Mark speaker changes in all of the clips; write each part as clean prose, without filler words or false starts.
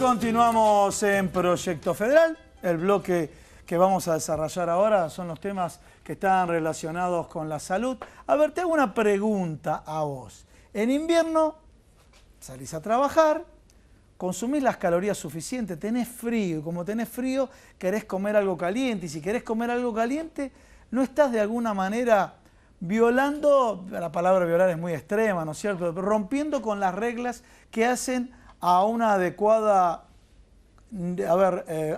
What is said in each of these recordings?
Speaker 1: continuamos en Proyecto Federal. El bloque que vamos a desarrollar ahora son los temas que están relacionados con la salud. A ver, te hago una pregunta a vos. En invierno salís a trabajar, consumís las calorías suficientes, tenés frío, y como tenés frío querés comer algo caliente, y si querés comer algo caliente, ¿no estás de alguna manera violando, la palabra violar es muy extrema, ¿no es cierto?, rompiendo con las reglas que hacen a una adecuada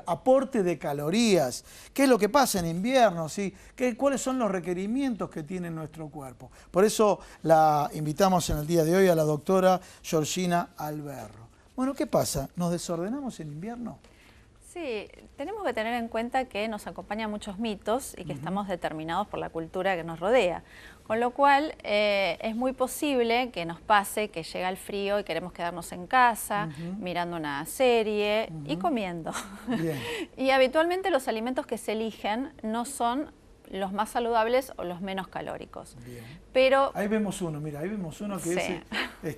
Speaker 1: aporte de calorías? ¿Qué es lo que pasa en invierno? ¿Sí? ¿Cuáles son los requerimientos que tiene nuestro cuerpo? Por eso la invitamos en el día de hoy a la doctora Georgina Alberro. Bueno, ¿qué pasa? ¿Nos desordenamos en invierno?
Speaker 2: Sí, tenemos que tener en cuenta que nos acompañan muchos mitos y que estamos determinados por la cultura que nos rodea. Con lo cual, es muy posible que nos pase que llega el frío y queremos quedarnos en casa, mirando una serie y comiendo.
Speaker 1: Bien.
Speaker 2: Y habitualmente los alimentos que se eligen no son los más saludables o los menos calóricos.
Speaker 1: Bien.
Speaker 2: Pero
Speaker 1: ahí vemos uno, mira, ahí vemos uno que
Speaker 2: sí.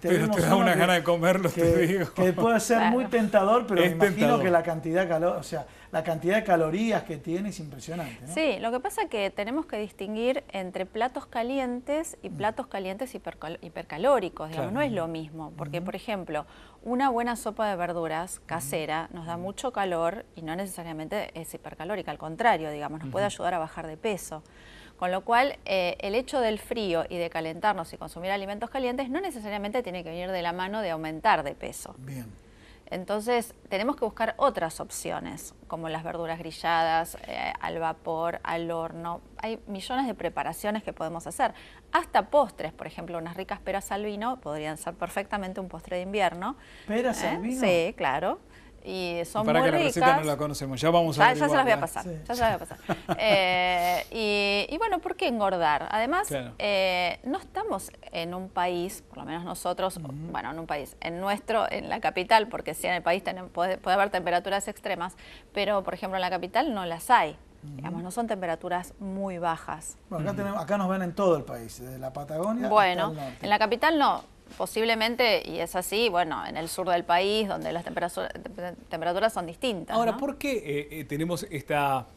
Speaker 3: Pero te da una gana de comerlo, te digo.
Speaker 1: Que puede ser muy tentador, pero me imagino
Speaker 3: tentador.
Speaker 1: Que la cantidad de calorías que tiene es impresionante, ¿no?
Speaker 2: Sí, lo que pasa es que tenemos que distinguir entre platos calientes y platos calientes hipercalóricos, digamos, no es lo mismo, porque por ejemplo, una buena sopa de verduras casera nos da mucho calor y no necesariamente es hipercalórica, al contrario, digamos, nos puede ayudar a bajar de peso. Con lo cual, el hecho del frío y de calentarnos y consumir alimentos calientes no necesariamente tiene que venir de la mano de aumentar de peso.
Speaker 1: Bien.
Speaker 2: Entonces, tenemos que buscar otras opciones, como las verduras grilladas, al vapor, al horno. Hay millones de preparaciones que podemos hacer. Hasta postres, por ejemplo, unas ricas peras al vino podrían ser perfectamente un postre de invierno.
Speaker 1: ¿Peras al vino?
Speaker 2: Sí, claro. Y son
Speaker 3: para
Speaker 2: muy
Speaker 3: que la
Speaker 2: ricas.
Speaker 3: receta no la conocemos, ya vamos a
Speaker 2: Ya se las voy a pasar,
Speaker 1: Sí.
Speaker 2: ya se las voy a pasar. Y bueno, ¿por qué engordar? Además,
Speaker 3: Claro.
Speaker 2: no estamos en un país, por lo menos nosotros, bueno, en un país, en la capital, porque sí en el país puede haber temperaturas extremas, pero por ejemplo en la capital no las hay. Digamos, no son temperaturas muy bajas.
Speaker 1: Bueno, acá nos ven en todo el país, desde la Patagonia
Speaker 2: Bueno,
Speaker 1: hasta el norte.
Speaker 2: en la capital no. Posiblemente, y es así, bueno, en el sur del país, donde las temperaturas son distintas.
Speaker 3: Ahora,
Speaker 2: ¿no?
Speaker 3: ¿por qué tenemos esta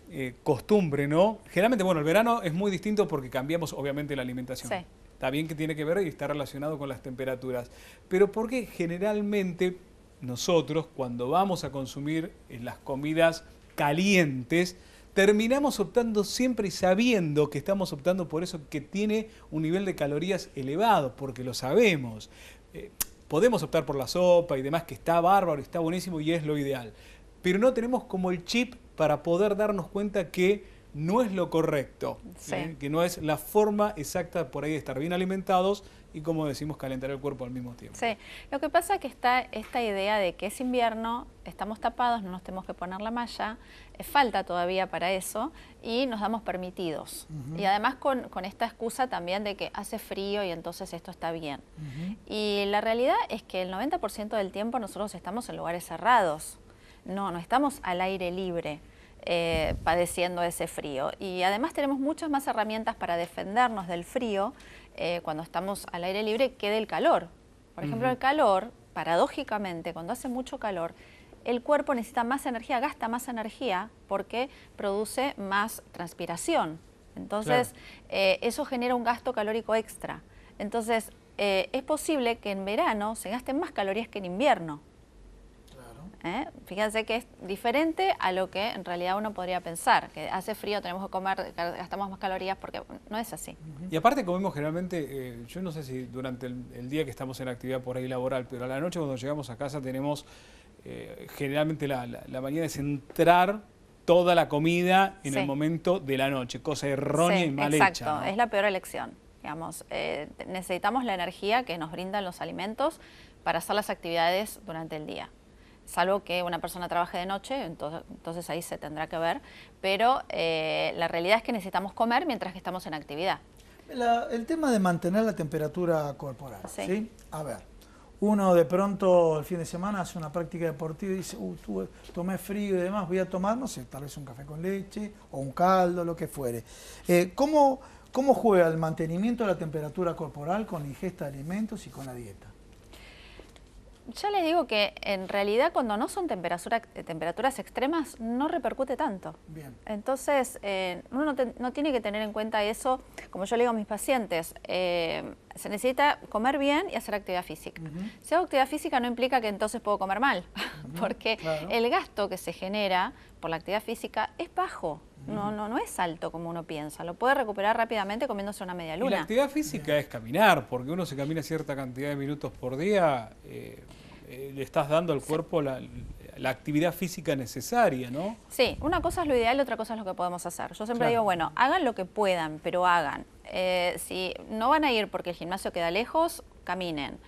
Speaker 3: costumbre, no? Generalmente, bueno, el verano es muy distinto porque cambiamos, obviamente, la alimentación.
Speaker 2: Sí.
Speaker 3: Está bien que tiene que ver y está relacionado con las temperaturas. Pero ¿por qué generalmente nosotros, cuando vamos a consumir las comidas calientes, terminamos optando siempre y sabiendo que estamos optando por eso que tiene un nivel de calorías elevado, porque lo sabemos? Podemos optar por la sopa y demás, que está bárbaro, está buenísimo y es lo ideal. Pero no tenemos como el chip para poder darnos cuenta que no es lo correcto,
Speaker 2: Sí.
Speaker 3: que no es la forma exacta por ahí de estar bien alimentados y, como decimos, calentar el cuerpo al mismo tiempo.
Speaker 2: Sí, lo que pasa es que está esta idea de que es invierno, estamos tapados, no nos tenemos que poner la malla, falta todavía para eso y nos damos permitidos. Y además con esta excusa también de que hace frío y entonces esto está bien. Y la realidad es que el 90% del tiempo nosotros estamos en lugares cerrados, no estamos al aire libre. Padeciendo ese frío, y además tenemos muchas más herramientas para defendernos del frío cuando estamos al aire libre que del calor. Por ejemplo, el calor, paradójicamente, cuando hace mucho calor, el cuerpo necesita más energía, gasta más energía porque produce más transpiración. Entonces, eso genera un gasto calórico extra. Entonces, es posible que en verano se gasten más calorías que en invierno. Fíjense que es diferente a lo que en realidad uno podría pensar, que hace frío, tenemos que comer, gastamos más calorías, porque no es así.
Speaker 3: Y aparte comemos generalmente, yo no sé si durante el día que estamos en actividad por ahí laboral, pero a la noche cuando llegamos a casa tenemos generalmente la manía de centrar toda la comida en el momento de la noche, cosa errónea y mal
Speaker 2: exacto,
Speaker 3: hecha, ¿no?
Speaker 2: Es la peor elección. Digamos, necesitamos la energía que nos brindan los alimentos para hacer las actividades durante el día. Salvo que una persona trabaje de noche, entonces ahí se tendrá que ver, pero la realidad es que necesitamos comer mientras que estamos en actividad.
Speaker 1: El tema de mantener la temperatura corporal,
Speaker 2: Sí.
Speaker 1: ¿sí? A ver, uno de pronto el fin de semana hace una práctica deportiva y dice, tomé frío y demás, voy a tomar, no sé, tal vez un café con leche o un caldo, lo que fuere. ¿Cómo juega el mantenimiento de la temperatura corporal con la ingesta de alimentos y con la dieta?
Speaker 2: Ya les digo que en realidad cuando no son temperaturas extremas no repercute tanto.
Speaker 1: Bien.
Speaker 2: Entonces uno no tiene que tener en cuenta eso, como yo le digo a mis pacientes, se necesita comer bien y hacer actividad física. Si hago actividad física no implica que entonces puedo comer mal, porque el gasto que se genera por la actividad física es bajo. No es alto como uno piensa, lo puede recuperar rápidamente comiéndose una media luna.
Speaker 3: Y la actividad física es caminar, porque uno se camina cierta cantidad de minutos por día, le estás dando al cuerpo la actividad física necesaria, ¿no?
Speaker 2: Sí, una cosa es lo ideal y otra cosa es lo que podemos hacer. Yo siempre digo, bueno, hagan lo que puedan, pero hagan. Si no van a ir porque el gimnasio queda lejos, caminen.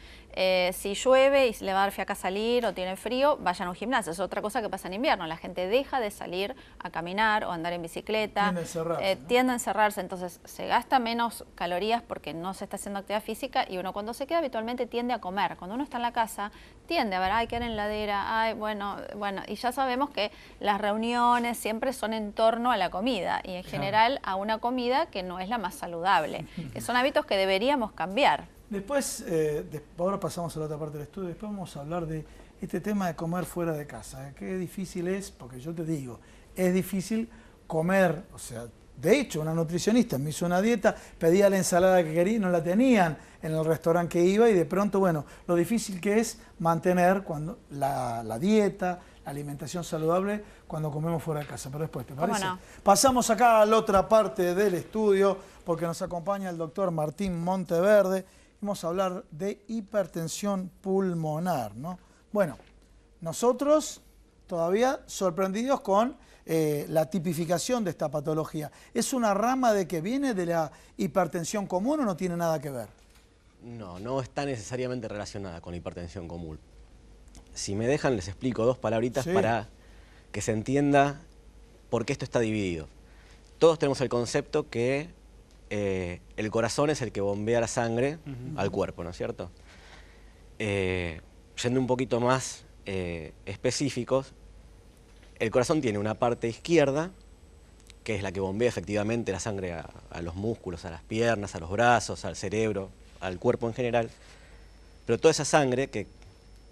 Speaker 2: Si llueve y le va a dar fiaca salir o tienen frío, vayan a un gimnasio. Es otra cosa que pasa en invierno. La gente deja de salir a caminar o andar en bicicleta. Tiende a encerrarse, entonces se gasta menos calorías porque no se está haciendo actividad física y uno cuando se queda habitualmente tiende a comer. Cuando uno está en la casa, tiende a ver, ay, queda en la heladera, ay, bueno, y ya sabemos que las reuniones siempre son en torno a la comida y en general a una comida que no es la más saludable, que son hábitos que deberíamos cambiar.
Speaker 1: Después, ahora pasamos a la otra parte del estudio, después vamos a hablar de este tema de comer fuera de casa. Qué difícil es, porque yo te digo, es difícil comer, o sea, de hecho una nutricionista me hizo una dieta, pedía la ensalada que quería y no la tenían en el restaurante que iba y de pronto, bueno, lo difícil que es mantener la dieta, la alimentación saludable cuando comemos fuera de casa. Pero después, ¿te parece?
Speaker 2: ¿Cómo no?
Speaker 1: Pasamos acá a la otra parte del estudio porque nos acompaña el doctor Martín Monteverde. Vamos a hablar de hipertensión pulmonar, ¿no? Bueno, nosotros todavía sorprendidos con la tipificación de esta patología. ¿Es una rama de que viene de la hipertensión común o no tiene nada que ver?
Speaker 4: No, no está necesariamente relacionada con la hipertensión común. Si me dejan, les explico dos palabritas para que se entienda por qué esto está dividido. Todos tenemos el concepto que el corazón es el que bombea la sangre al cuerpo, ¿no es cierto? Yendo un poquito más específicos, el corazón tiene una parte izquierda, que es la que bombea efectivamente la sangre a los músculos, a las piernas, a los brazos, al cerebro, al cuerpo en general. Pero toda esa sangre que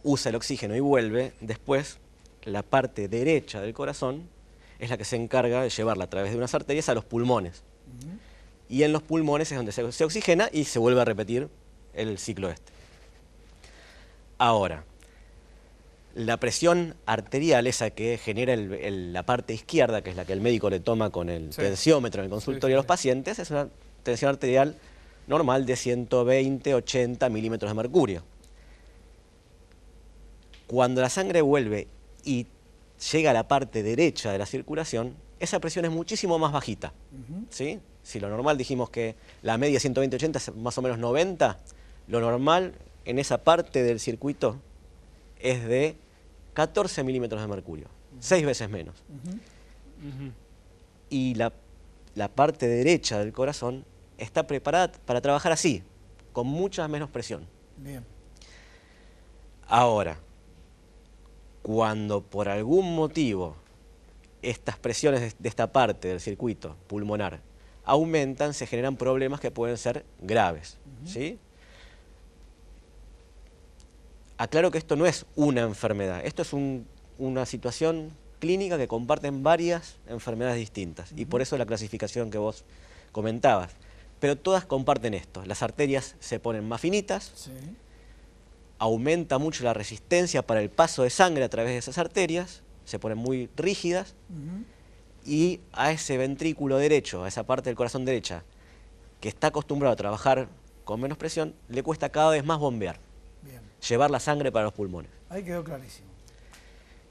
Speaker 4: usa el oxígeno y vuelve, después la parte derecha del corazón es la que se encarga de llevarla a través de unas arterias a los pulmones. Y en los pulmones es donde se oxigena y se vuelve a repetir el ciclo este. Ahora, la presión arterial, esa que genera la parte izquierda, que es la que el médico le toma con el tensiómetro en el consultorio a los pacientes, es una tensión arterial normal de 120-80 milímetros de mercurio. Cuando la sangre vuelve y llega a la parte derecha de la circulación, esa presión es muchísimo más bajita, ¿sí? Si lo normal dijimos que la media 120-80 es más o menos 90, lo normal en esa parte del circuito es de 14 milímetros de mercurio, 6 veces menos. Y la parte derecha del corazón está preparada para trabajar así, con mucha menos presión.
Speaker 1: Bien.
Speaker 4: Ahora, cuando por algún motivo estas presiones de esta parte del circuito pulmonar aumentan, se generan problemas que pueden ser graves, ¿sí? Aclaro que esto no es una enfermedad, esto es una situación clínica que comparten varias enfermedades distintas y por eso la clasificación que vos comentabas. Pero todas comparten esto, las arterias se ponen más finitas, aumenta mucho la resistencia para el paso de sangre a través de esas arterias, se ponen muy rígidas y a ese ventrículo derecho, a esa parte del corazón derecha, que está acostumbrado a trabajar con menos presión, le cuesta cada vez más bombear, llevar la sangre para los pulmones.
Speaker 1: Ahí quedó clarísimo.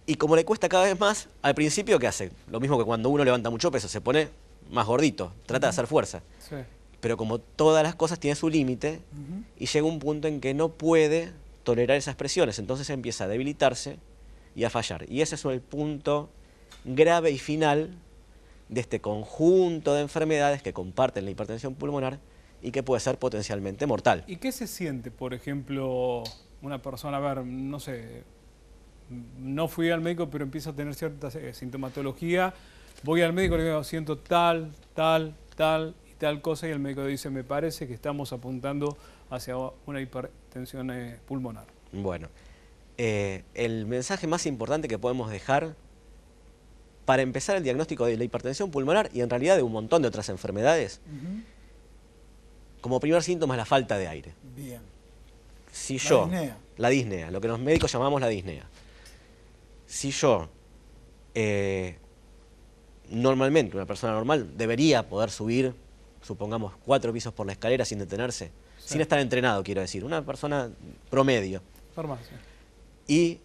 Speaker 4: Y como le cuesta cada vez más, al principio, ¿qué hace? Lo mismo que cuando uno levanta mucho peso, se pone más gordito, trata de hacer fuerza. Pero como todas las cosas tienen su límite y llega un punto en que no puede tolerar esas presiones, entonces empieza a debilitarse y a fallar. Y ese es el punto grave y final de este conjunto de enfermedades que comparten la hipertensión pulmonar y que puede ser potencialmente mortal.
Speaker 3: ¿Y qué se siente, por ejemplo, una persona, a ver, no sé, no fui al médico pero empiezo a tener cierta sintomatología, voy al médico y le digo, siento tal y tal cosa y el médico dice, me parece que estamos apuntando hacia una hipertensión pulmonar?
Speaker 4: Bueno, el mensaje más importante que podemos dejar para empezar el diagnóstico de la hipertensión pulmonar y en realidad de un montón de otras enfermedades, como primer síntoma es la falta de aire.
Speaker 1: Bien.
Speaker 4: Si
Speaker 1: La
Speaker 4: yo,
Speaker 1: disnea.
Speaker 4: la disnea, lo que los médicos llamamos la disnea. Si yo, normalmente una persona normal debería poder subir, supongamos, 4 pisos por la escalera sin detenerse, sin estar entrenado, quiero decir, una persona promedio.
Speaker 3: Farmacia.
Speaker 4: Y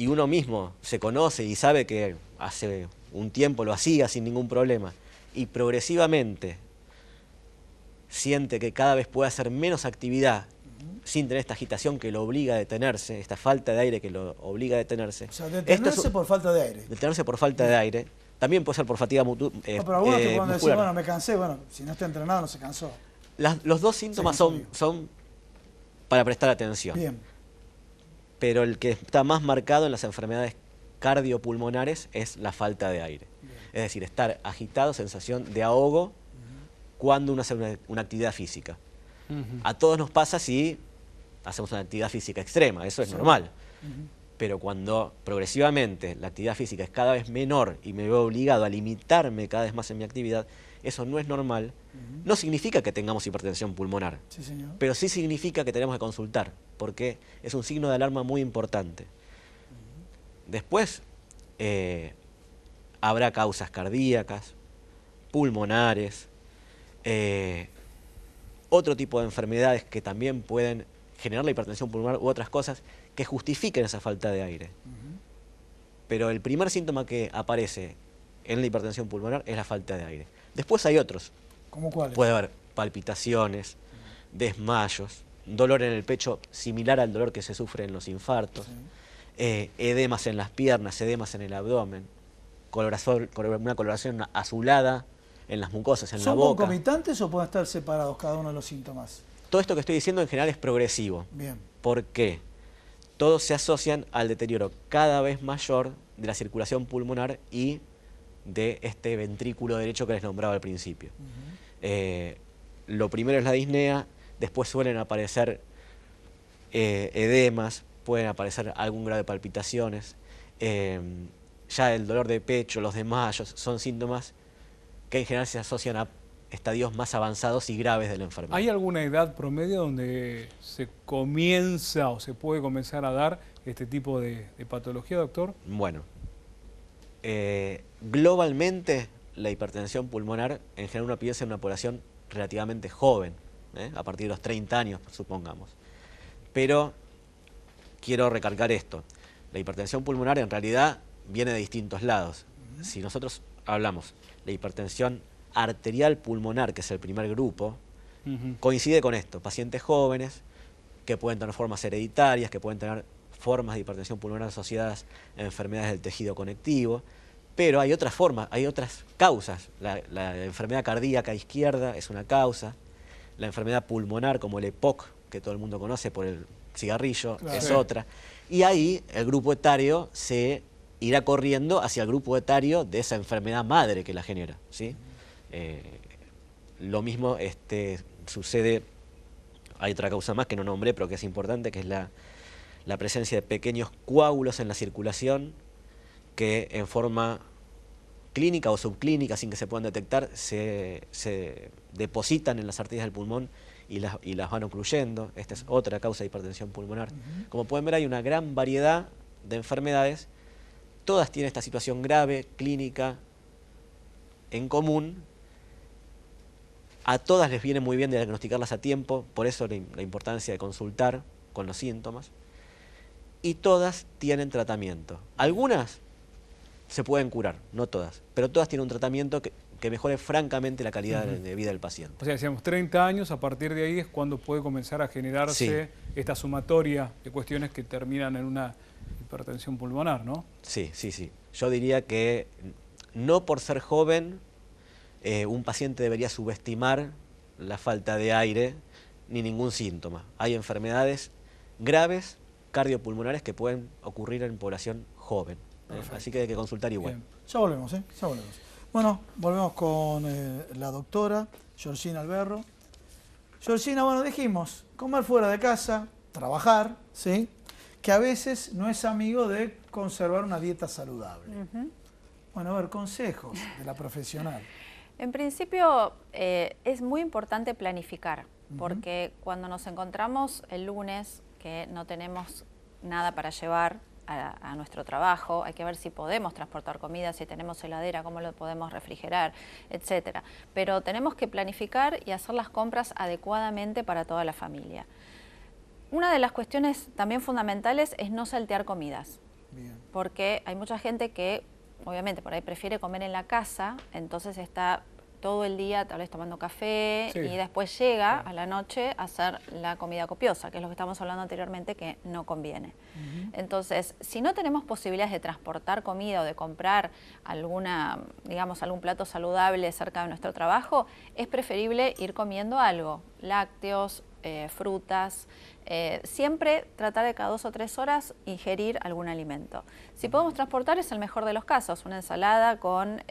Speaker 4: uno mismo se conoce y sabe que hace un tiempo lo hacía sin ningún problema y progresivamente siente que cada vez puede hacer menos actividad sin tener esta agitación que lo obliga a detenerse, esta falta de aire que lo obliga a detenerse.
Speaker 1: O sea, detenerse por falta de aire.
Speaker 4: Detenerse por falta de aire. También puede ser por fatiga
Speaker 1: No, pero algunos que pueden decir,
Speaker 4: muscular.
Speaker 1: bueno, me cansé, bueno, si no está entrenado no se cansó.
Speaker 4: Los dos síntomas son para prestar atención.
Speaker 1: Bien.
Speaker 4: Pero el que está más marcado en las enfermedades cardiopulmonares es la falta de aire. Es decir, estar agitado, sensación de ahogo cuando uno hace una actividad física. A todos nos pasa si hacemos una actividad física extrema, eso es normal. Pero cuando progresivamente la actividad física es cada vez menor y me veo obligado a limitarme cada vez más en mi actividad, eso no es normal. No significa que tengamos hipertensión pulmonar,
Speaker 1: Sí, señor.
Speaker 4: pero sí significa que tenemos que consultar, porque es un signo de alarma muy importante. Después habrá causas cardíacas, pulmonares, otro tipo de enfermedades que también pueden generar la hipertensión pulmonar u otras cosas que justifiquen esa falta de aire. Pero el primer síntoma que aparece en la hipertensión pulmonar es la falta de aire. Después hay otros.
Speaker 1: ¿Cómo cuáles?
Speaker 4: Puede haber palpitaciones, desmayos, dolor en el pecho similar al dolor que se sufre en los infartos, edemas en las piernas, edemas en el abdomen, una coloración azulada en las mucosas, en la
Speaker 1: ¿Son
Speaker 4: boca.
Speaker 1: concomitantes o pueden estar separados cada uno de los síntomas?
Speaker 4: Todo esto que estoy diciendo en general es progresivo.
Speaker 1: Bien.
Speaker 4: ¿Por qué? Todos se asocian al deterioro cada vez mayor de la circulación pulmonar y de este ventrículo derecho que les nombraba al principio. Lo primero es la disnea, después suelen aparecer edemas, pueden aparecer algún grado de palpitaciones, ya el dolor de pecho, los desmayos, son síntomas que en general se asocian a estadios más avanzados y graves de la enfermedad.
Speaker 3: ¿Hay alguna edad promedio donde se comienza o se puede comenzar a dar este tipo de patología, doctor?
Speaker 4: Bueno, globalmente la hipertensión pulmonar en general uno piensa en una población relativamente joven, a partir de los 30 años, supongamos. Pero quiero recalcar esto, la hipertensión pulmonar en realidad viene de distintos lados. Si nosotros hablamos de hipertensión arterial pulmonar, que es el primer grupo, coincide con esto, pacientes jóvenes que pueden tener formas hereditarias, que pueden tener formas de hipertensión pulmonar asociadas a enfermedades del tejido conectivo, pero hay otras formas, hay otras causas. La enfermedad cardíaca izquierda es una causa, la enfermedad pulmonar como el EPOC, que todo el mundo conoce por el cigarrillo, es otra, y ahí el grupo etario se irá corriendo hacia el grupo etario de esa enfermedad madre que la genera, ¿sí? Lo mismo sucede, hay otra causa más que no nombré, pero que es importante, que es la presencia de pequeños coágulos en la circulación que en forma clínica o subclínica, sin que se puedan detectar, se depositan en las arterias del pulmón y las van ocluyendo. Esta es otra causa de hipertensión pulmonar. Como pueden ver, hay una gran variedad de enfermedades, todas tienen esta situación grave, clínica, en común. A todas les viene muy bien diagnosticarlas a tiempo, por eso la importancia de consultar con los síntomas. Y todas tienen tratamiento. Algunas se pueden curar, no todas, pero todas tienen un tratamiento que mejore francamente la calidad de vida del paciente.
Speaker 3: O sea, decíamos 30 años, a partir de ahí es cuando puede comenzar a generarse esta sumatoria de cuestiones que terminan en una hipertensión pulmonar, ¿no?
Speaker 4: Sí, sí, sí. Yo diría que no por ser joven un paciente debería subestimar la falta de aire ni ningún síntoma. Hay enfermedades graves cardiopulmonares que pueden ocurrir en población joven. Así que hay que consultar igual.
Speaker 1: Bien. Ya volvemos, ya volvemos. Bueno, volvemos con la doctora Georgina Alberro. Georgina, bueno, dijimos, comer fuera de casa, trabajar, ¿sí? que a veces no es amigo de conservar una dieta saludable. Bueno, a ver, consejos de la profesional.
Speaker 2: En principio es muy importante planificar, porque cuando nos encontramos el lunes que no tenemos nada para llevar a nuestro trabajo, hay que ver si podemos transportar comida, si tenemos heladera, cómo lo podemos refrigerar, etcétera. Pero tenemos que planificar y hacer las compras adecuadamente para toda la familia. Una de las cuestiones también fundamentales es no saltear comidas.
Speaker 1: Bien.
Speaker 2: Porque hay mucha gente que obviamente por ahí prefiere comer en la casa, entonces está todo el día tal vez tomando café y después llega a la noche a hacer la comida copiosa, que es lo que estamos hablando anteriormente, que no conviene. Entonces, si no tenemos posibilidades de transportar comida o de comprar alguna, digamos, algún plato saludable cerca de nuestro trabajo, es preferible ir comiendo algo, lácteos, frutas, siempre tratar de cada 2 o 3 horas ingerir algún alimento. Si podemos transportar es el mejor de los casos, una ensalada con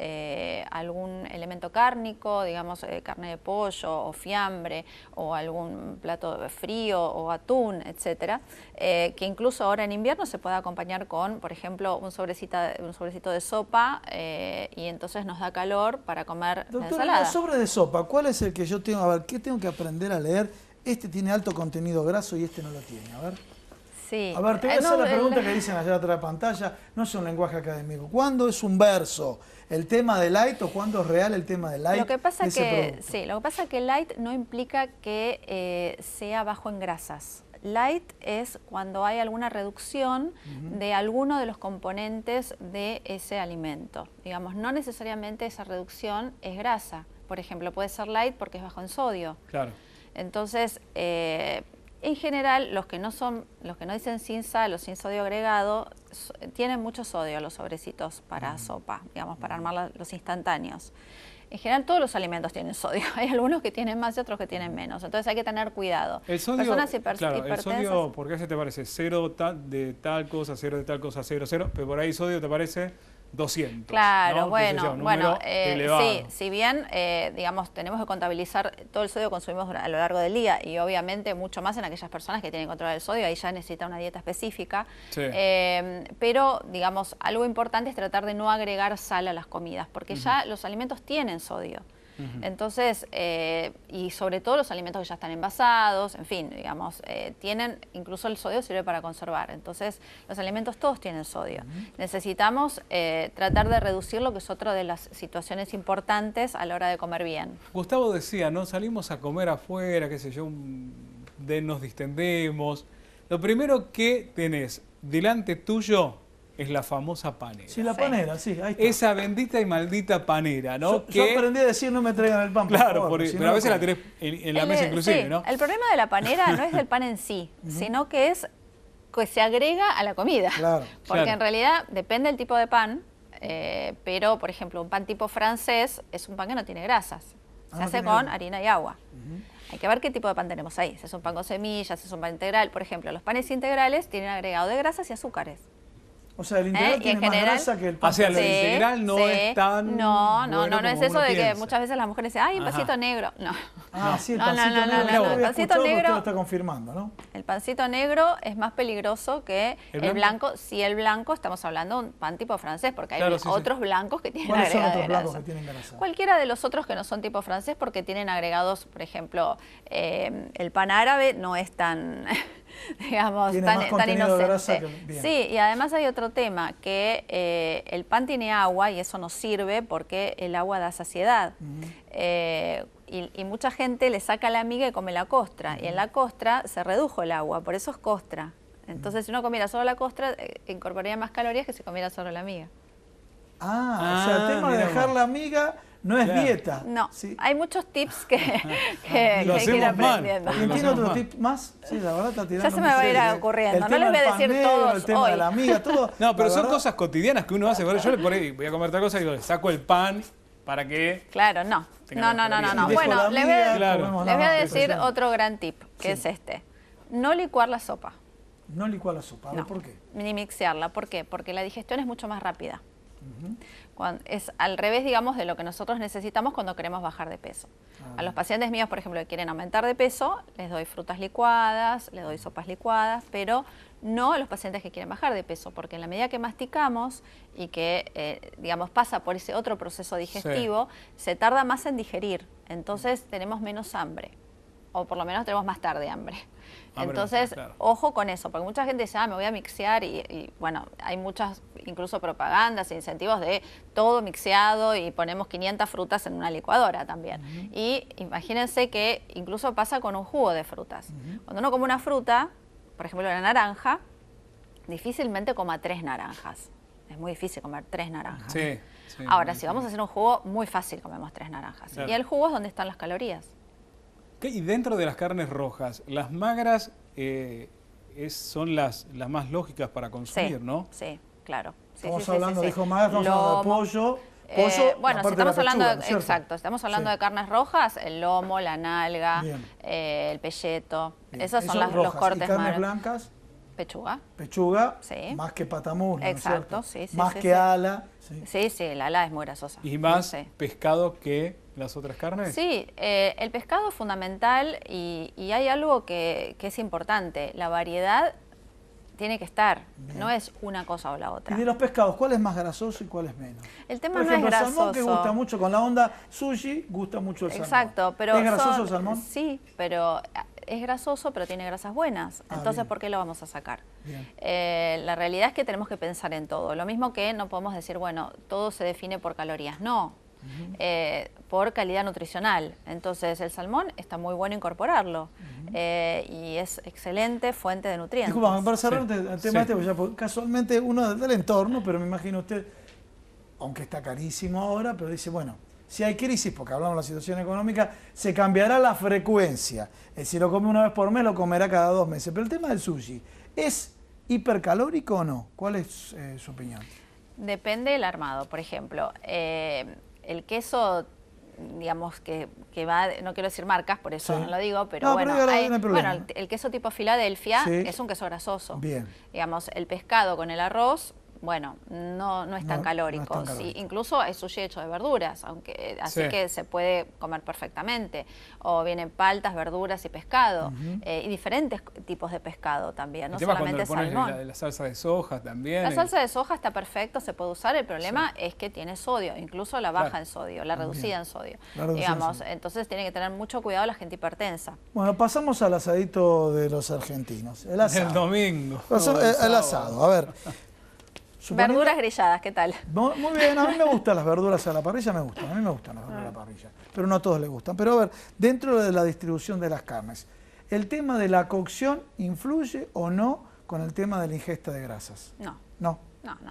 Speaker 2: algún elemento cárnico, digamos carne de pollo o fiambre o algún plato frío o atún, etcétera, que incluso ahora en invierno se puede acompañar con, por ejemplo, un sobrecito de sopa y entonces nos da calor para comer la ensalada.
Speaker 1: El sobre de sopa, ¿cuál es el que yo tengo? A ver, ¿qué tengo que aprender a leer? Este tiene alto contenido graso y este no lo tiene. A ver.
Speaker 2: Sí.
Speaker 1: A ver, te voy a hacer la pregunta que dicen allá atrás de la pantalla. No es un lenguaje académico. ¿Cuándo es un verso el tema de light o cuándo es real el tema de light?
Speaker 2: Lo que pasa que light no implica que sea bajo en grasas. Light es cuando hay alguna reducción de alguno de los componentes de ese alimento. Digamos, no necesariamente esa reducción es grasa. Por ejemplo, puede ser light porque es bajo en sodio.
Speaker 3: Claro.
Speaker 2: Entonces, en general, los que no dicen sin sal o sin sodio agregado, tienen mucho sodio los sobrecitos para sopa, digamos, para armar los instantáneos. En general, todos los alimentos tienen sodio. Hay algunos que tienen más y otros que tienen menos. Entonces, hay que tener cuidado.
Speaker 3: El sodio,
Speaker 2: Personas
Speaker 3: claro, el sodio, ¿por qué se te parece? 0 de tal cosa, 0 de tal cosa, 0, 0, pero por ahí sodio te parece 200.
Speaker 2: Claro,
Speaker 3: ¿no?
Speaker 2: bueno, sí, si bien, digamos, tenemos que contabilizar todo el sodio que consumimos a lo largo del día y obviamente mucho más en aquellas personas que tienen que controlar el sodio, ahí ya necesita una dieta específica, pero, digamos, algo importante es tratar de no agregar sal a las comidas, porque ya los alimentos tienen sodio. Entonces, y sobre todo los alimentos que ya están envasados, en fin, digamos, tienen, incluso el sodio sirve para conservar. Entonces, los alimentos todos tienen sodio. Necesitamos tratar de reducir lo que es otra de las situaciones importantes a la hora de comer bien.
Speaker 3: Gustavo decía, ¿no? Salimos a comer afuera, qué sé yo, nos distendemos. Lo primero que tenés delante tuyo es la famosa panera.
Speaker 1: Sí, la panera, sí, ahí está.
Speaker 3: Esa bendita y maldita panera, ¿no?
Speaker 1: Yo aprendí a decir no me traigan el pan,
Speaker 3: claro,
Speaker 1: por favor,
Speaker 3: pero a veces la tenés en la mesa inclusive,
Speaker 2: sí,
Speaker 3: ¿no?
Speaker 2: El problema de la panera no es del pan en sí, sino que es que se agrega a la comida.
Speaker 1: Claro,
Speaker 2: porque en realidad depende del tipo de pan, pero, por ejemplo, un pan tipo francés es un pan que no tiene grasas. Se hace con harina y agua. Hay que ver qué tipo de pan tenemos ahí. Si es un pan con semillas, si es un pan integral. Por ejemplo, los panes integrales tienen agregado de grasas y azúcares.
Speaker 1: O sea, el integral tiene más grasa que el pan.
Speaker 3: O sea, lo integral no es tan
Speaker 2: No
Speaker 3: bueno
Speaker 2: es eso de
Speaker 1: piensa.
Speaker 2: que muchas veces las mujeres dicen, ¡ay, un pancito negro! No.
Speaker 1: Sí, el pancito negro.
Speaker 2: El pancito negro,
Speaker 1: usted lo está confirmando, ¿no?
Speaker 2: El pancito negro es más peligroso que el blanco. Si el blanco, estamos hablando de un pan tipo francés, porque hay otros blancos que tienen
Speaker 1: ¿Cuáles son
Speaker 2: agregado
Speaker 1: otros
Speaker 2: de
Speaker 1: blancos
Speaker 2: grasa?
Speaker 1: que tienen grasa?
Speaker 2: Cualquiera de los otros que no son tipo francés, porque tienen agregados, por ejemplo, el pan árabe no es tan... digamos, tan inocente. Sí, y además hay otro tema, que el pan tiene agua y eso nos sirve porque el agua da saciedad. Y mucha gente le saca la miga y come la costra, y en la costra se redujo el agua, por eso es costra. Entonces, si uno comiera solo la costra, incorporaría más calorías que si comiera solo la miga.
Speaker 1: O sea, el tema de dejar la miga no es dieta.
Speaker 2: No,
Speaker 1: ¿sí?
Speaker 2: hay muchos tips que hay que ir aprendiendo.
Speaker 1: ¿Y tiene otro tip más? Sí, la verdad está tirando.
Speaker 2: Ya se me va a ir ocurriendo. No les voy a decir
Speaker 1: negro,
Speaker 2: todos
Speaker 1: el tema
Speaker 2: hoy.
Speaker 1: de la miga, todo.
Speaker 3: No, pero son cosas cotidianas que uno hace. Yo le pongo, voy a comer otra cosa y le saco el pan para que...
Speaker 2: Claro, no. Bueno, les voy a decir otro gran tip, que es este. No licuar la sopa.
Speaker 1: No licuar la sopa. ¿Por qué?
Speaker 2: Ni mixearla. ¿Por qué? Porque la digestión es mucho más rápida. Es al revés, digamos, de lo que nosotros necesitamos cuando queremos bajar de peso. A los pacientes míos, por ejemplo, que quieren aumentar de peso, les doy frutas licuadas, les doy sopas licuadas, pero no a los pacientes que quieren bajar de peso, porque en la medida que masticamos y que, digamos, pasa por ese otro proceso digestivo, se tarda más en digerir, entonces tenemos menos hambre, o por lo menos tenemos más tarde hambre. Entonces, claro, ojo con eso, porque mucha gente dice, me voy a mixear y bueno, hay muchas incluso propagandas e incentivos de todo mixeado y ponemos 500 frutas en una licuadora también. Y imagínense que incluso pasa con un jugo de frutas. Cuando uno come una fruta, por ejemplo la naranja, difícilmente coma 3 naranjas. Es muy difícil comer 3 naranjas.
Speaker 3: Sí,
Speaker 2: ahora, si vamos a hacer un jugo, muy fácil comemos 3 naranjas. Claro. Y el jugo es donde están las calorías.
Speaker 3: Y dentro de las carnes rojas, las magras son las más lógicas para consumir, ¿no?
Speaker 2: Sí, claro.
Speaker 1: Estamos hablando, dijo magras, estamos hablando de pollo.
Speaker 2: Bueno, si estamos hablando
Speaker 1: pechuga,
Speaker 2: de, exacto, estamos hablando de carnes rojas, el lomo, la nalga, el pelleto, esos son los cortes
Speaker 1: magros. ¿Y carnes blancas?
Speaker 2: Pechuga.
Speaker 1: Pechuga, más que patamur,
Speaker 2: exacto,
Speaker 1: más que ala.
Speaker 2: Sí, el ala es muy grasosa.
Speaker 3: ¿Y más pescado que las otras carnes?
Speaker 2: Sí, el pescado es fundamental y hay algo que es importante. La variedad tiene que estar, no es una cosa o la otra.
Speaker 1: Y de los pescados, ¿cuál es más grasoso y cuál es menos?
Speaker 2: El tema
Speaker 1: Por ejemplo,
Speaker 2: no es grasoso.
Speaker 1: El salmón, que gusta mucho con la onda sushi, gusta mucho el salmón.
Speaker 2: Exacto, pero
Speaker 1: ¿es grasoso el salmón?
Speaker 2: Sí, pero es grasoso, pero tiene grasas buenas. Entonces, ¿por qué lo vamos a sacar? La realidad es que tenemos que pensar en todo. Lo mismo que no podemos decir, bueno, todo se define por calorías. No, por calidad nutricional. Entonces, el salmón está muy bueno incorporarlo y es excelente fuente de nutrientes.
Speaker 1: Disculpa, para cerrar el tema porque casualmente uno del entorno, pero me imagino usted, aunque está carísimo ahora, pero dice, bueno, si hay crisis, porque hablamos de la situación económica, se cambiará la frecuencia. Si lo come una vez por mes, lo comerá cada 2 meses. Pero el tema del sushi, ¿es hipercalórico o no? ¿Cuál es su opinión?
Speaker 2: Depende del armado. Por ejemplo, el queso, digamos, que va, no quiero decir marcas, por eso no lo digo, pero bueno, el queso tipo Filadelfia es un queso grasoso.
Speaker 1: Bien.
Speaker 2: Digamos, el pescado con el arroz, bueno, no es tan calórico. No es tan calórico. Incluso hay sushi hecho de verduras, así que se puede comer perfectamente. O vienen paltas, verduras y pescado. Y diferentes tipos de pescado también, no solamente salmón.
Speaker 3: La salsa de soja también.
Speaker 2: La salsa de soja está perfecto, se puede usar. El problema es que tiene sodio, incluso la baja en sodio, la reducida en sodio. Digamos, entonces tiene que tener mucho cuidado la gente hipertensa.
Speaker 1: Bueno, pasamos al asadito de los argentinos. El asado.
Speaker 3: El domingo.
Speaker 1: El asado, a ver.
Speaker 2: Verduras grilladas, ¿qué tal?
Speaker 1: Muy bien, a mí me gustan las verduras a la parrilla, a mí me gustan las verduras a la parrilla, pero no a todos les gustan. Pero a ver, dentro de la distribución de las carnes, ¿el tema de la cocción influye o no con el tema de la ingesta de grasas?
Speaker 2: No,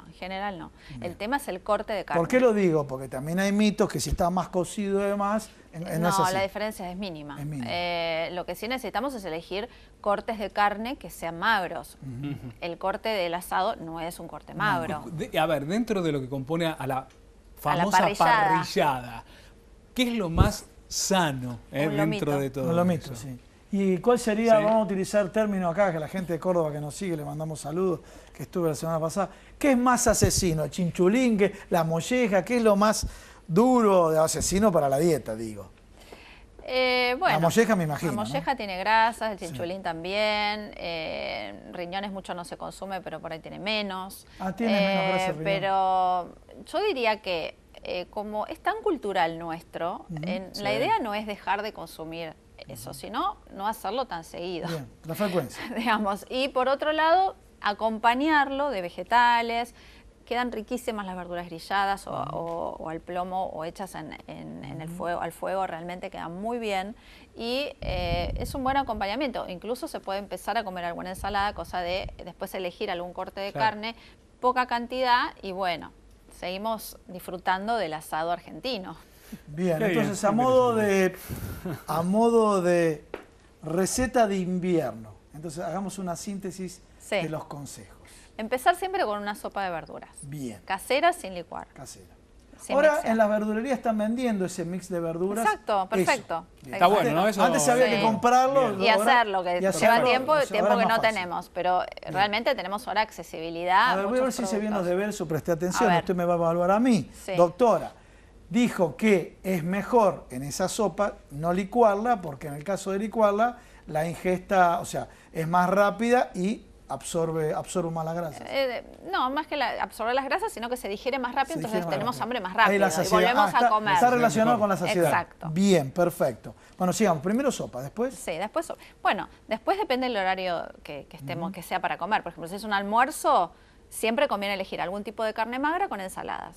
Speaker 2: en general no. Bien. El tema es el corte de carne.
Speaker 1: ¿Por qué lo digo? Porque también hay mitos que si está más cocido y demás...
Speaker 2: No, la diferencia es mínima. Lo que sí necesitamos es elegir cortes de carne que sean magros. El corte del asado no es un corte magro.
Speaker 3: A ver, dentro de lo que compone a la famosa parrillada, ¿qué es lo más sano dentro de todo?
Speaker 1: Un lomito, sí. ¿Y cuál sería, vamos a utilizar términos acá, que la gente de Córdoba que nos sigue, le mandamos saludos, que estuve la semana pasada, ¿qué es más asesino? ¿El chinchulín, la molleja? ¿Qué es lo más duro de asesino para la dieta, digo?
Speaker 2: Bueno,
Speaker 1: la molleja me imagino.
Speaker 2: La molleja tiene grasas, el chinchulín también, riñones mucho no se consume, pero por ahí tiene menos.
Speaker 1: Tiene menos grasa el riñón.
Speaker 2: Pero yo diría que como es tan cultural nuestro, la idea no es dejar de consumir eso, sino no hacerlo tan seguido.
Speaker 1: Bien, la frecuencia.
Speaker 2: Digamos, y por otro lado, acompañarlo de vegetales. Quedan riquísimas las verduras grilladas o al plomo o hechas en el fuego, al fuego, realmente quedan muy bien y es un buen acompañamiento. Incluso se puede empezar a comer alguna ensalada, cosa de después elegir algún corte de carne, poca cantidad y bueno, seguimos disfrutando del asado argentino.
Speaker 1: Bien, entonces a modo de receta de invierno, entonces hagamos una síntesis de los consejos.
Speaker 2: Empezar siempre con una sopa de verduras.
Speaker 1: Bien.
Speaker 2: Casera sin licuar.
Speaker 1: Casera. Ahora en las verdulerías están vendiendo ese mix de verduras.
Speaker 2: Exacto, perfecto.
Speaker 3: Está bueno, ¿no? Eso,
Speaker 1: antes había que comprarlo.
Speaker 2: Y hacerlo, que lleva tiempo que no tenemos. Pero realmente tenemos ahora accesibilidad.
Speaker 1: A ver, voy a ver si se viene los deberes o presté atención. Usted me va a evaluar a mí. Doctora, dijo que es mejor en esa sopa no licuarla, porque en el caso de licuarla, la ingesta, o sea, es más rápida y absorbe más las grasas.
Speaker 2: No, más que absorber las grasas, sino que se digiere más rápido, entonces tenemos hambre más
Speaker 1: Ahí
Speaker 2: rápido
Speaker 1: la
Speaker 2: y
Speaker 1: saciedad.
Speaker 2: volvemos a comer.
Speaker 1: Está relacionado con la saciedad.
Speaker 2: Exacto.
Speaker 1: Bien, perfecto. Bueno, sigamos. Primero sopa, después.
Speaker 2: Sí, después, bueno, después depende del horario que estemos, que sea para comer. Por ejemplo, si es un almuerzo, siempre conviene elegir algún tipo de carne magra con ensaladas.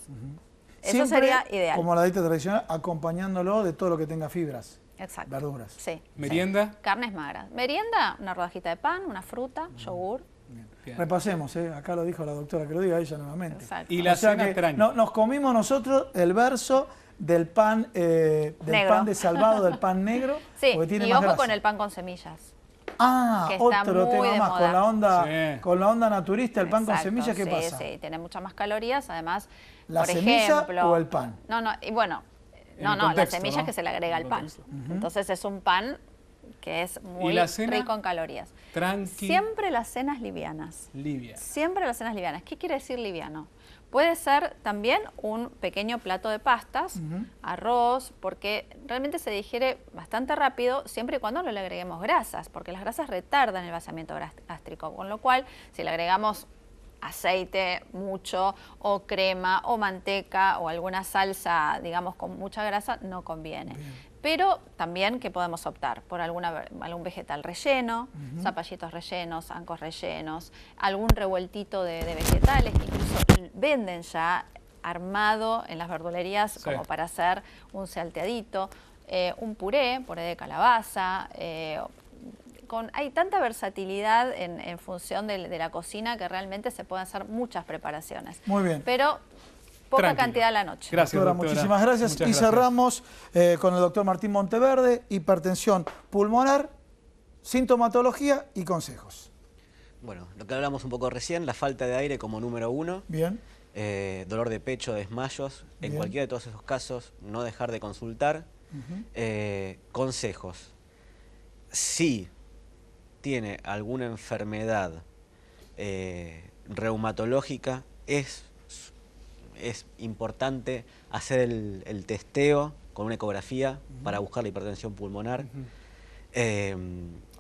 Speaker 2: Eso
Speaker 1: Siempre,
Speaker 2: sería ideal.
Speaker 1: como la dieta tradicional, acompañándolo de todo lo que tenga fibras.
Speaker 2: Exacto.
Speaker 1: Verduras.
Speaker 2: Sí.
Speaker 3: ¿Merienda?
Speaker 2: Sí. Carnes magras. Merienda, una rodajita de pan, una fruta, yogur.
Speaker 3: Bien.
Speaker 1: Repasemos, acá lo dijo la doctora, que lo diga ella nuevamente.
Speaker 2: Exacto.
Speaker 3: Y la
Speaker 1: O sea
Speaker 3: cena
Speaker 1: que
Speaker 3: extraña.
Speaker 1: nos comimos nosotros el verso del pan, pan de salvado, del pan negro,
Speaker 2: Sí,
Speaker 1: porque tiene
Speaker 2: y
Speaker 1: más
Speaker 2: ojo
Speaker 1: grasa.
Speaker 2: con el pan con semillas.
Speaker 1: Ah,
Speaker 2: que está
Speaker 1: otro
Speaker 2: muy
Speaker 1: tema
Speaker 2: de
Speaker 1: más,
Speaker 2: moda.
Speaker 3: Sí.
Speaker 1: con la onda naturista, el pan con
Speaker 2: Exacto,
Speaker 1: semillas, ¿qué
Speaker 2: sí,
Speaker 1: pasa?
Speaker 2: Sí, tiene muchas más calorías, además,
Speaker 1: ¿La
Speaker 2: por
Speaker 1: semilla
Speaker 2: ejemplo,
Speaker 1: o el pan?
Speaker 2: No, y bueno,
Speaker 3: En
Speaker 2: no,
Speaker 3: el
Speaker 2: la
Speaker 3: contexto,
Speaker 2: semilla
Speaker 3: ¿no?
Speaker 2: que se le agrega
Speaker 3: En
Speaker 2: al
Speaker 3: el
Speaker 2: pan.
Speaker 3: contexto.
Speaker 2: Entonces es un pan que es muy
Speaker 3: la cena?
Speaker 2: rico en calorías.
Speaker 3: Tranqui.
Speaker 2: Siempre las cenas livianas.
Speaker 3: Livia.
Speaker 2: Siempre las cenas livianas. ¿Qué quiere decir liviano? Puede ser también un pequeño plato de pastas, arroz, porque realmente se digiere bastante rápido siempre y cuando no le agreguemos grasas, porque las grasas retardan el vaciamiento gástrico, con lo cual si le agregamos aceite mucho o crema o manteca o alguna salsa, digamos, con mucha grasa, no conviene. Pero también que podemos optar por algún vegetal relleno, zapallitos rellenos, ancos rellenos, algún revueltito de vegetales, incluso venden ya armado en las verdulerías como para hacer un salteadito, un puré de calabaza. Hay tanta versatilidad en función de la cocina que realmente se pueden hacer muchas preparaciones.
Speaker 1: Muy bien.
Speaker 2: Pero poca
Speaker 3: Tranquilo.
Speaker 2: cantidad a la noche.
Speaker 3: Gracias,
Speaker 1: Doctora,
Speaker 3: doctora.
Speaker 1: muchísimas gracias.
Speaker 3: Muchas
Speaker 1: Y
Speaker 3: gracias.
Speaker 1: cerramos con el doctor Martín Monteverde, hipertensión pulmonar, sintomatología y consejos.
Speaker 4: Bueno, lo que hablamos un poco recién, la falta de aire como número 1,
Speaker 1: Bien.
Speaker 4: dolor de pecho, desmayos, en
Speaker 1: Bien.
Speaker 4: cualquiera de todos esos casos, no dejar de consultar. Consejos. Si tiene alguna enfermedad reumatológica, es importante hacer el testeo con una ecografía para buscar la hipertensión pulmonar.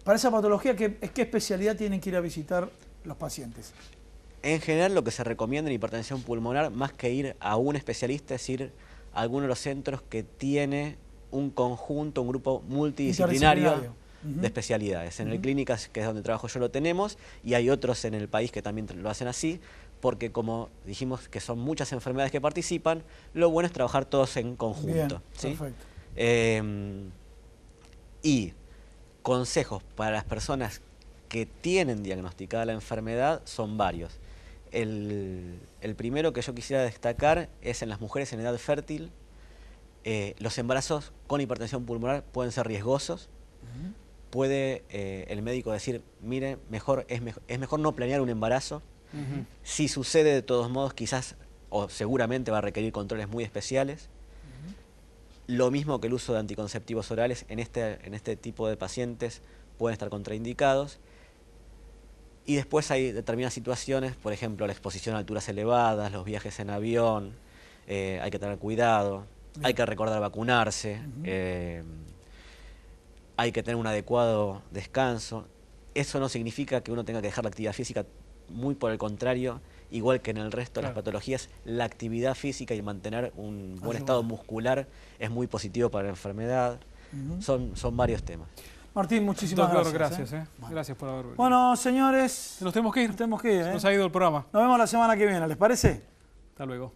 Speaker 1: Para esa patología, ¿qué especialidad tienen que ir a visitar los pacientes?
Speaker 4: En general, lo que se recomienda en hipertensión pulmonar, más que ir a un especialista, es ir a alguno de los centros que tiene un conjunto, un grupo multidisciplinario de especialidades. En el Clínicas, que es donde trabajo yo, lo tenemos, y hay otros en el país que también lo hacen así, porque como dijimos que son muchas enfermedades que participan, lo bueno es trabajar todos en conjunto.
Speaker 1: Bien,
Speaker 4: ¿sí?
Speaker 1: perfecto.
Speaker 4: Y consejos para las personas que tienen diagnosticada la enfermedad son varios. El primero que yo quisiera destacar es en las mujeres en edad fértil. Los embarazos con hipertensión pulmonar pueden ser riesgosos. Puede el médico decir, mire, es mejor no planear un embarazo. Si sucede de todos modos, quizás o seguramente va a requerir controles muy especiales. Lo mismo que el uso de anticonceptivos orales en este tipo de pacientes pueden estar contraindicados. Y después hay determinadas situaciones, por ejemplo, la exposición a alturas elevadas, los viajes en avión, hay que tener cuidado, hay que recordar vacunarse, hay que tener un adecuado descanso. Eso no significa que uno tenga que dejar la actividad física, muy por el contrario, igual que en el resto de las patologías, la actividad física y mantener un buen estado muscular es muy positivo para la enfermedad. Son varios temas.
Speaker 1: Martín, muchísimas
Speaker 3: Doctor,
Speaker 1: gracias.
Speaker 3: gracias. Gracias por haber venido.
Speaker 1: Bueno, señores,
Speaker 3: Nos tenemos que ir.
Speaker 1: nos tenemos que ir.
Speaker 3: Se nos ha ido el programa.
Speaker 1: Nos vemos la semana que viene, ¿les parece?
Speaker 3: Hasta luego.